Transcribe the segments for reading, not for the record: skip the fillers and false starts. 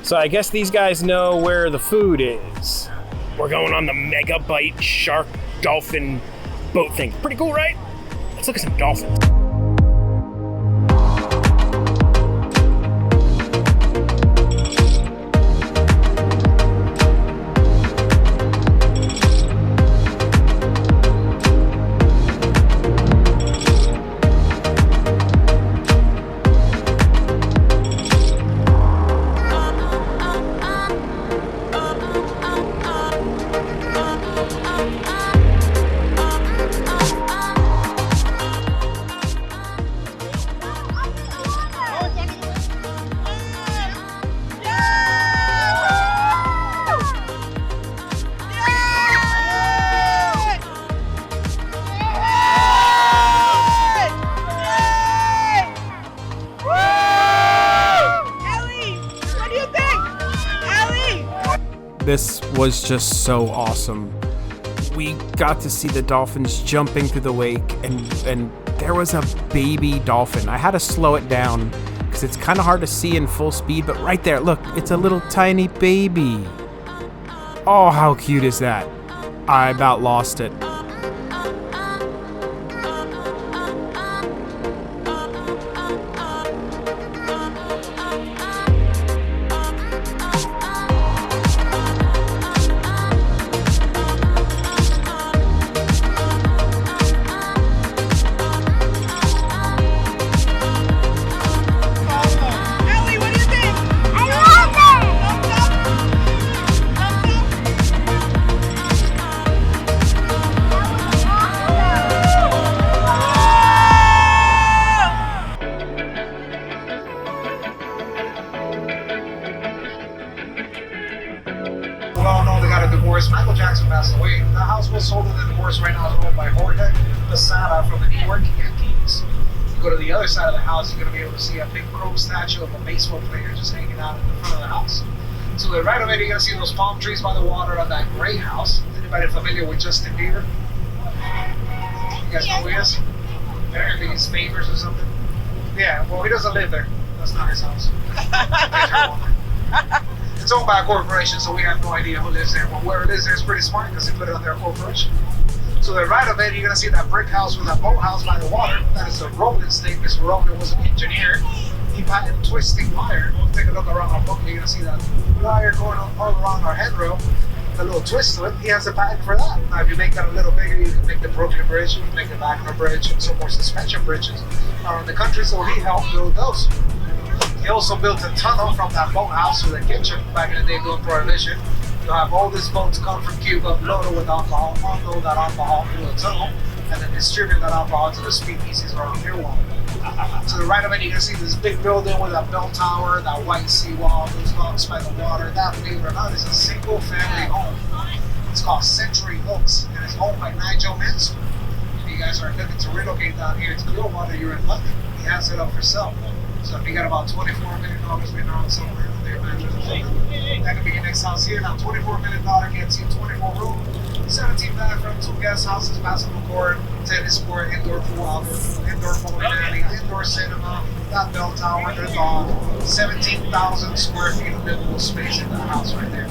So I guess these guys know where the food is. We're going on the Mega Bite Shark Dolphin boat thing. Pretty cool, right? Let's look at some dolphins. This was just so awesome. We got to see the dolphins jumping through the wake, and there was a baby dolphin. I had to slow it down because it's kind of hard to see in full speed, but right there, look, it's a little tiny baby. Oh, how cute is that? I about lost it. Michael Jackson passed away. The house was sold in the divorce right now. It's owned by Jorge Posada from the New York Yankees. You go to the other side of the house, you're going to be able to see a big chrome statue of a baseball player just hanging out in the front of the house. To the right of it, you're going to see those palm trees by the water of that gray house. Anybody familiar with Justin Bieber? You guys know who he is? Apparently he's famous or something. Yeah, well, he doesn't live there. That's not his house. It's owned by a corporation, so we have no idea who lives there. But whoever lives there is pretty smart because they put it on their corporation. To the right of it, you're going to see that brick house with that boathouse by the water. That is the Roland State. Mr. Roland was an engineer. He patented twisting wire. Take a look around our book, you're going to see that wire going all around our headroom. A little twist to it. He has a patent for that. Now, if you make that a little bigger, you can make the Brooklyn Bridge, you can make the Backner Bridge, and some more suspension bridges around the country. So he helped build those. He also built a tunnel from that boathouse to the kitchen back in the day during Prohibition. You'll have all these boats come from Cuba, loaded with alcohol, unload that alcohol through the tunnel, and then distribute that alcohol to the speakeasies around Clearwater. To the right of it, you're going to see this big building with a bell tower, that white seawall, those dogs by the water. That, believe it or not, is a single family home. It's called Century Oaks, and it's owned by Nigel Mansell. If you guys are looking to relocate down here to Clearwater, you're in luck. He has it up for sale. So if you got about $24 million written around somewhere on their mattress or something, that could be your next house here. Now, $24 million gets you 24 rooms, 17 bathrooms, 2 guest houses, basketball court, tennis court, indoor pool, indoor bowling alley, indoor cinema, that bell tower, the dog, 17,000 square feet of livable space in that house right there.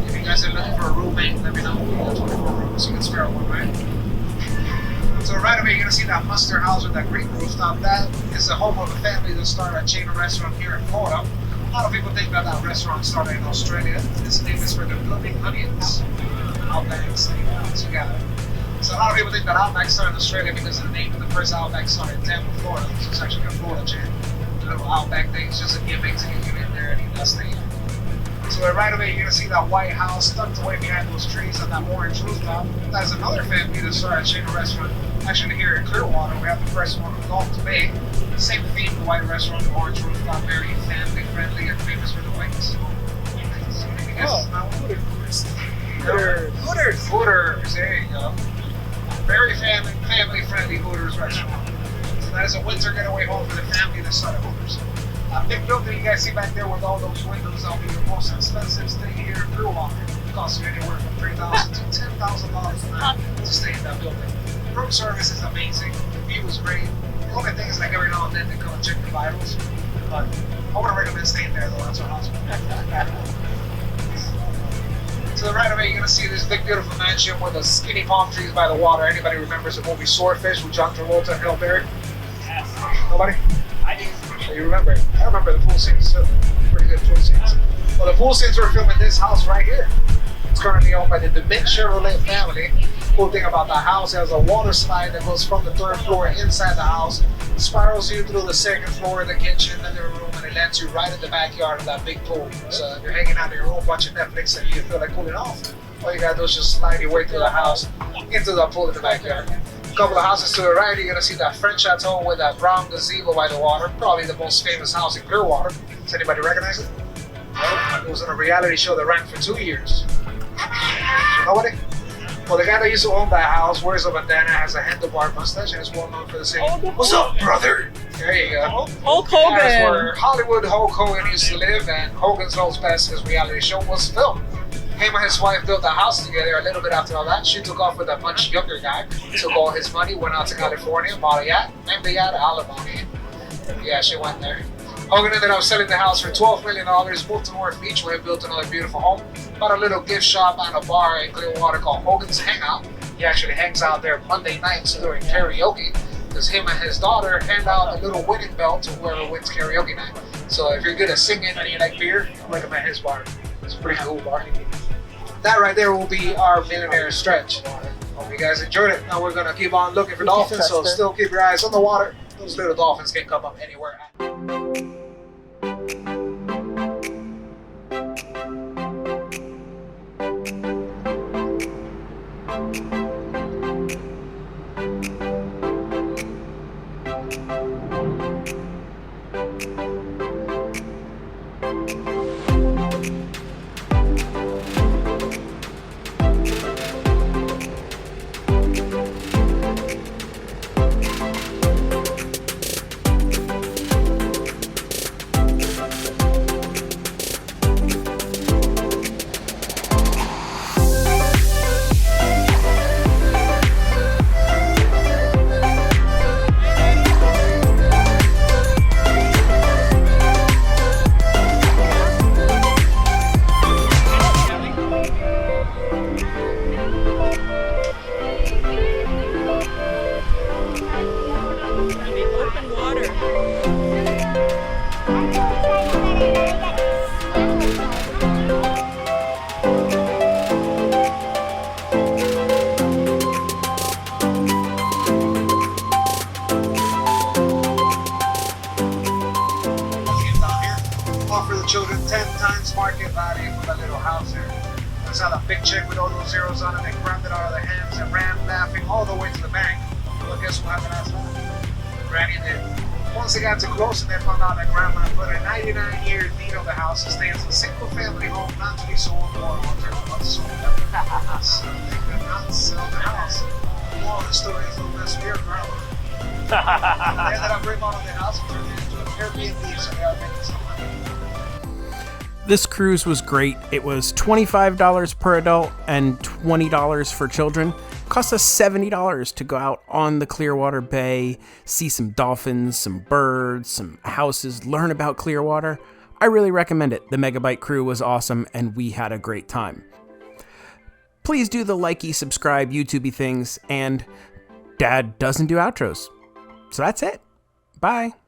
If you guys are looking for a roommate, let me know. We got 24 rooms, you can spare one, right? So right away, you're going to see that Muster house with that green rooftop. That is the home of a family that started a chain of restaurant here in Florida. A lot of people think that that restaurant started in Australia. Its name is for the Blooming Onions. Outback Steak. So a lot of people think that Outback started in Australia because the name of the first Outback started in Tampa, Florida. So it's actually a Florida chain. The little Outback thing is just a gimmick to get you in there and eat that steak. So right away, you're going to see that white house tucked away behind those trees on that orange rooftop. That is another family that started a chain of restaurant. Actually, here in Clearwater, we have the first one in Gulf Bay. Same theme, the white restaurant, the orange rooftop, very family friendly and famous for the wings. Hooters, there you go. Very family friendly Hooters restaurant. So that is a winter getaway home for the family that started Hooters. Big building you guys see back there with all those windows, that'll be your most expensive stay here in Clearwater. It costs you anywhere from $3,000 to $10,000 a night to stay in that building. Room service is amazing, the view is great, only thing is like every now and then they come and check the vitals. But I wouldn't recommend staying there though, that's our hospital. To the right of it, you're gonna see this big beautiful mansion with the skinny palm trees by the water. Anybody remembers the movie Swordfish with John Travolta and Halle Berry? Yes. Nobody? I do. You remember it? I remember the pool scenes too. Pretty good pool scenes. Well, the pool scenes were filmed in this house right here. It's currently owned by the Chevrolet family. Cool thing about the house, it has a water slide that goes from the 3rd floor inside the house, spirals you through the 2nd floor, the kitchen, and the room, and it lands you right in the backyard of that big pool. So if you're hanging out in your room watching Netflix and you feel like cooling off, all you gotta do is just slide your way through the house into the pool in the backyard. A couple of houses to the right, you're gonna see that French chateau with that brown gazebo by the water, probably the most famous house in Clearwater. Does anybody recognize it? It was on a reality show that ran for 2 years. Nobody? Well, the guy that used to own that house wears a bandana, has a handlebar mustache, and is well known for the saying, "What's up, brother?" There you go. Hulk Hogan. That's where Hollywood Hulk Hogan used to live, and Hogan's Knows Best, his reality show, was filmed. Him and his wife built a house together. A little bit after all that, she took off with a much younger guy, took all his money, went out to California, bought a yacht, named the yacht Alimony. Yeah, she went there. Hogan ended up selling the house for $12 million, moved to North Beach where he built another beautiful home, bought a little gift shop and a bar in Clearwater called Hogan's Hangout. He actually hangs out there Monday nights during karaoke, because him and his daughter hand out a little winning belt to whoever wins karaoke night. So if you're good at singing and you like beer, I recommend his bar. It's a pretty cool bar. That right there will be our millionaire stretch. Hope you guys enjoyed it. Now we're gonna keep on looking for dolphins, so still keep your eyes on the water. Those little dolphins can come up anywhere. Offer the children 10 times market value for that little house here. I saw the big check with all those zeros on it. They grabbed it out of their hands and ran laughing all the way to the bank. Well, guess what happened after that? Granny did. Once they got too close and they found out that Grandma put a 99-year deed on the house to stay as a single-family home, not to be sold or altered. So they could not sell the house. The moral of the story is don't mess with your grandma. They ended up remodeling the house and turned it into an Airbnb, so they are making some money. This cruise was great. It was $25 per adult and $20 for children. Cost us $70 to go out on the Clearwater Bay, see some dolphins, some birds, some houses, learn about Clearwater. I really recommend it. The Mega Bite crew was awesome and we had a great time. Please do the likey, subscribe, YouTubey things, and Dad doesn't do outros. So that's it. Bye.